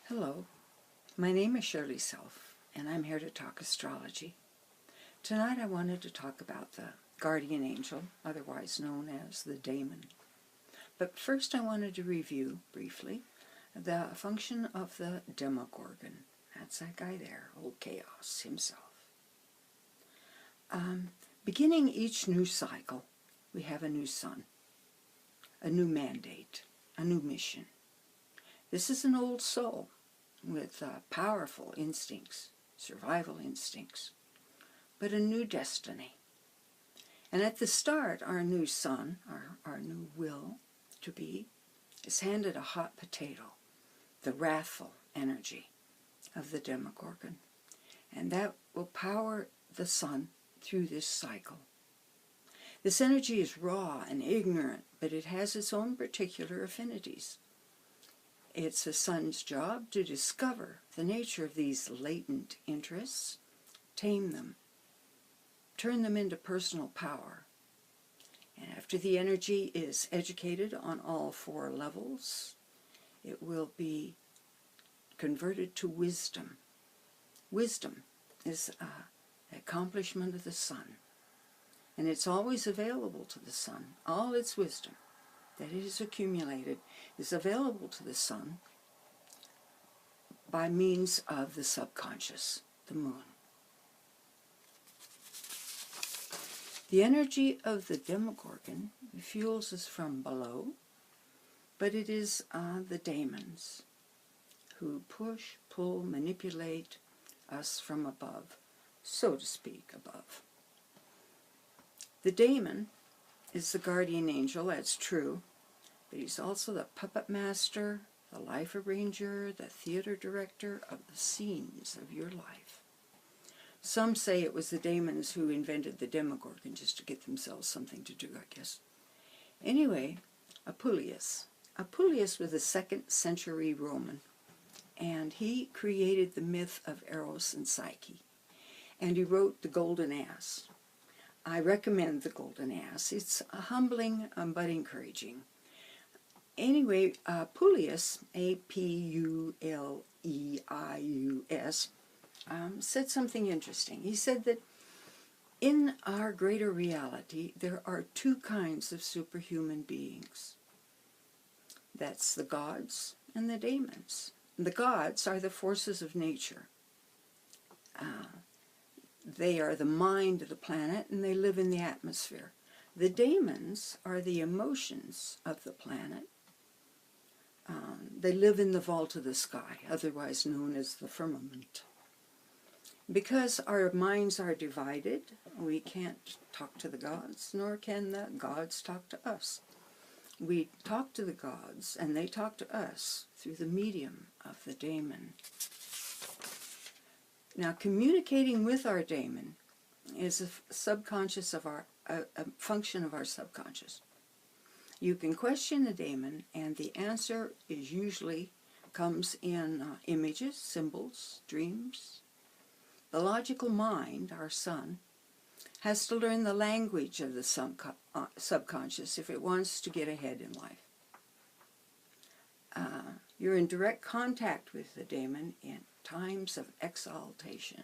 Hello, my name is Shirley Self, and I'm here to talk astrology. Tonight I wanted to talk about the guardian angel, otherwise known as the Deamon. But first I wanted to review, briefly, the function of the Demogorgon. That's that guy there, old Chaos himself. Beginning each new cycle, we have a new sun, a new mandate, a new mission. This is an old soul with powerful instincts, survival instincts, but a new destiny. And at the start, our new sun, our new will to be, is handed a hot potato, the wrathful energy of the Demogorgon. And that will power the sun through this cycle. This energy is raw and ignorant, but it has its own particular affinities. It's the sun's job to discover the nature of these latent interests, tame them, turn them into personal power. And after the energy is educated on all four levels, it will be converted to wisdom. Wisdom is the accomplishment of the sun, and it's always available to the sun. All its wisdom that it has accumulated is available to the sun by means of the subconscious, the moon. The energy of the Demogorgon fuels us from below, but it is the daemons who push, pull, manipulate us from above, so to speak, above. The daemon is the guardian angel, that's true, but he's also the puppet master, the life arranger, the theater director of the scenes of your life. Some say it was the daemons who invented the Demogorgon just to get themselves something to do, I guess. Anyway, Apuleius was a 2nd century Roman, and he created the myth of Eros and Psyche, and he wrote The Golden Ass. I recommend The Golden Ass. It's humbling but encouraging. Anyway, Apuleius, A-P-U-L-E-I-U-S, said something interesting. He said that in our greater reality, there are two kinds of superhuman beings. That's the gods and the daemons. The gods are the forces of nature. They are the mind of the planet, and they live in the atmosphere. The daemons are the emotions of the planet. They live in the vault of the sky, otherwise known as the firmament. Because our minds are divided, we can't talk to the gods, nor can the gods talk to us. We talk to the gods, and they talk to us through the medium of the daemon. Now, communicating with our daemon is a subconscious of a function of our subconscious. You can question the daemon, and the answer is usually comes in images, symbols, dreams. The logical mind, our sun, has to learn the language of the subconscious if it wants to get ahead in life. You're in direct contact with the daemon in times of exaltation.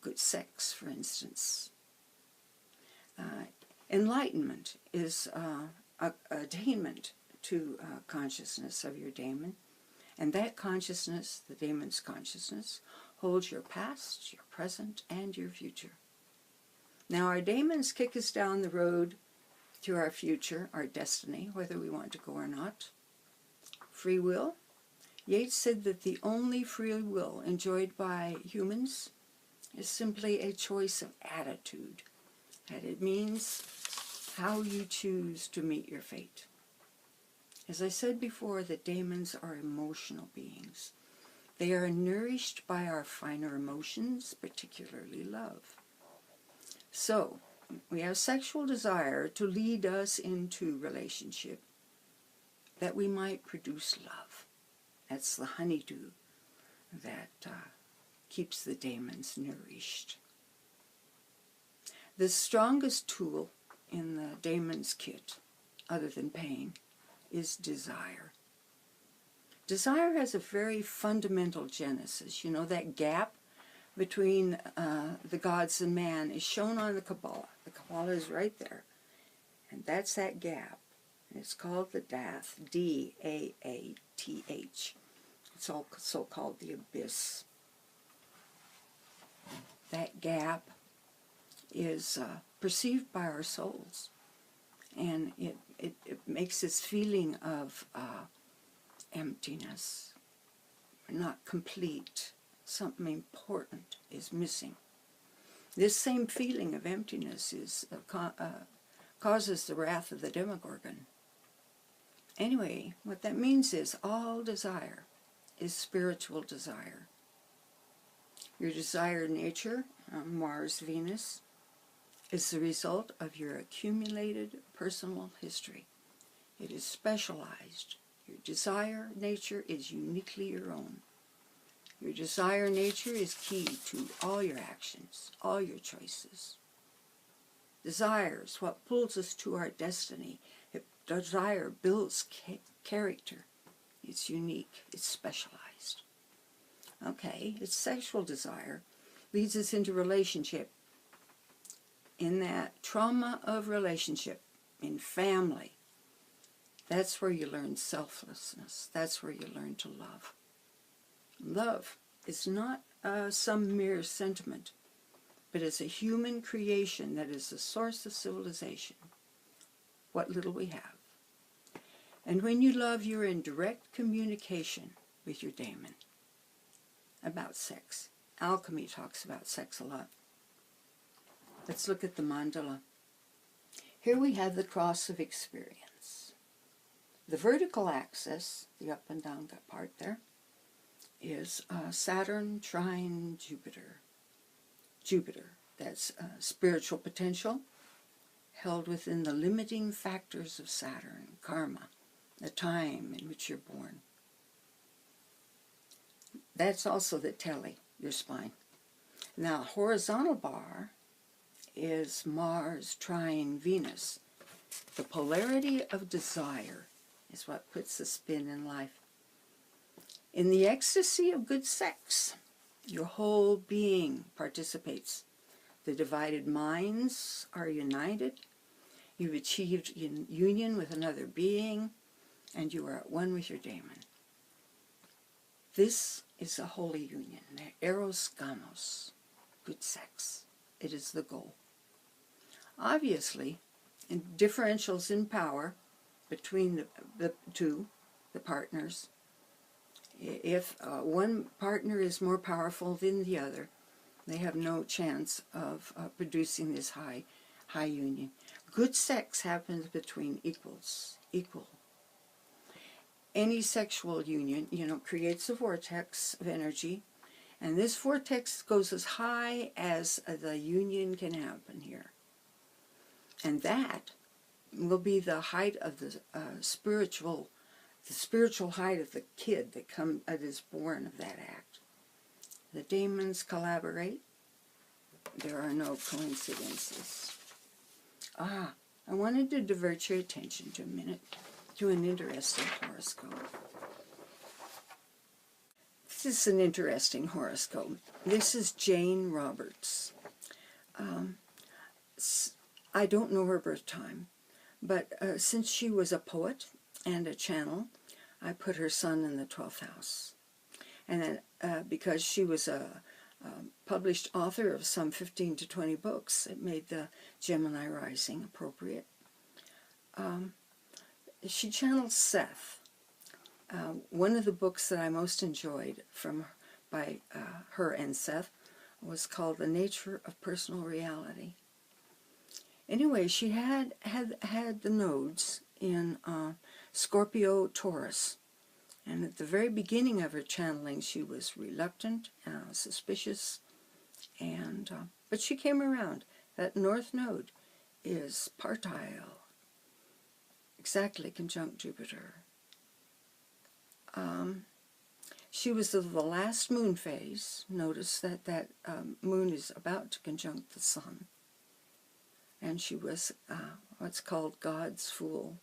Good sex, for instance. Enlightenment is attainment to consciousness of your daemon, and that consciousness, the daemon's consciousness, holds your past, your present, and your future. Now, our daemons kick us down the road to our future, our destiny, whether we want to go or not. Free will. Yeats said that the only free will enjoyed by humans is simply a choice of attitude, that it means how you choose to meet your fate. As I said before, the daemons are emotional beings. They are nourished by our finer emotions, particularly love. So, we have sexual desire to lead us into relationship, that we might produce love. That's the honeydew that keeps the daemons nourished. The strongest tool in the daemon's kit, other than pain, is desire. Desire has a very fundamental genesis. You know, that gap between the gods and man is shown on the Kabbalah. The Kabbalah is right there. And that's that gap. And it's called the Dath, D-A-A-T-H. It's also called the abyss. That gap is perceived by our souls. And it makes this feeling of emptiness, not complete. Something important is missing. This same feeling of emptiness causes the wrath of the Demogorgon. Anyway, what that means is all desire is spiritual desire. Your desired nature, Mars, Venus, is the result of your accumulated personal history. It is specialized. Your desire nature is uniquely your own. Your desire nature is key to all your actions, all your choices. Desire is what pulls us to our destiny. Desire builds character. It's unique. It's specialized. Okay, it's sexual desire leads us into relationship. In that trauma of relationship, in family, that's where you learn selflessness. That's where you learn to love. Love is not some mere sentiment, but it's a human creation that is the source of civilization, what little we have. And when you love, you're in direct communication with your daemon about sex. Alchemy talks about sex a lot. Let's look at the mandala. Here we have the cross of experience. The vertical axis, the up and down part there, is Saturn trine Jupiter. Jupiter, that's spiritual potential held within the limiting factors of Saturn, karma, the time in which you're born. That's also the telly, your spine. Now, horizontal bar is Mars trine Venus. The polarity of desire is what puts the spin in life. In the ecstasy of good sex, your whole being participates. The divided minds are united. You've achieved union with another being, and you are at one with your daemon. This is a holy union, eros gamos, good sex. It is the goal. Obviously, in differentials in power between the partners, if one partner is more powerful than the other, they have no chance of producing this high union. Good sex happens between equal. Any sexual union, creates a vortex of energy, and this vortex goes as high as the union can happen here. And that will be the height of the spiritual height of the kid that is born of that act. The daemons collaborate. There are no coincidences. I wanted to divert your attention to a minute to an interesting horoscope. This is an interesting horoscope. This is Jane Roberts. I don't know her birth time, but since she was a poet and a channel, I put her sun in the 12th house. And then because she was a published author of some 15 to 20 books, it made the Gemini rising appropriate. She channeled Seth. One of the books that I most enjoyed by her and Seth was called The Nature of Personal Reality. Anyway, she had the nodes in Scorpio Taurus, and at the very beginning of her channeling she was reluctant, suspicious, but she came around. That north node is partile, exactly conjunct Jupiter. She was of the last moon phase. Notice that moon is about to conjunct the sun. And she was what's called God's fool.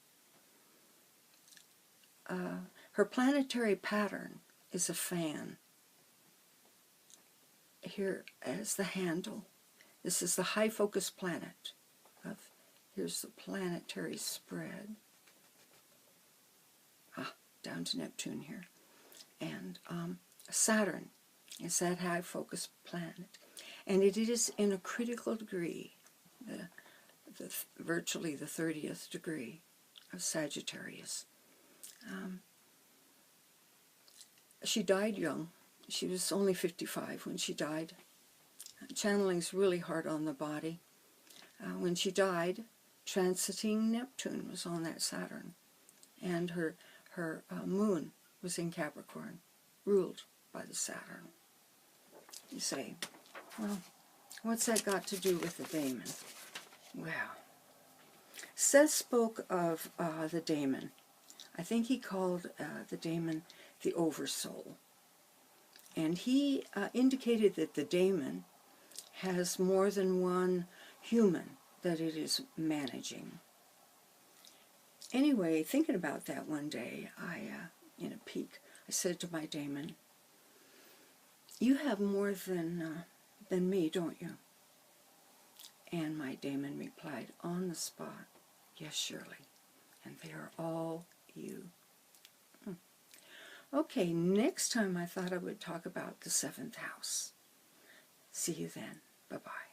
Her planetary pattern is a fan. Here is the handle. This is the high focus planet. Here's the planetary spread. Down to Neptune here. And Saturn is that high focus planet. And it is in a critical degree, virtually the 30th degree of Sagittarius. She died young. She was only 55 when she died. Channeling's really hard on the body. When she died, transiting Neptune was on that Saturn. And her moon was in Capricorn, ruled by the Saturn. You say, well, what's that got to do with the Daemon? Well, Seth spoke of the Daemon. I think he called the Daemon the Oversoul. And he indicated that the Daemon has more than one human that it is managing. Anyway, thinking about that one day, in a peak, I said to my Daemon, "You have more than me, don't you?" And my Daemon replied on the spot, "Yes, Shirley, and they are all you." Okay, next time I thought I would talk about the 7th house. See you then. Bye-bye.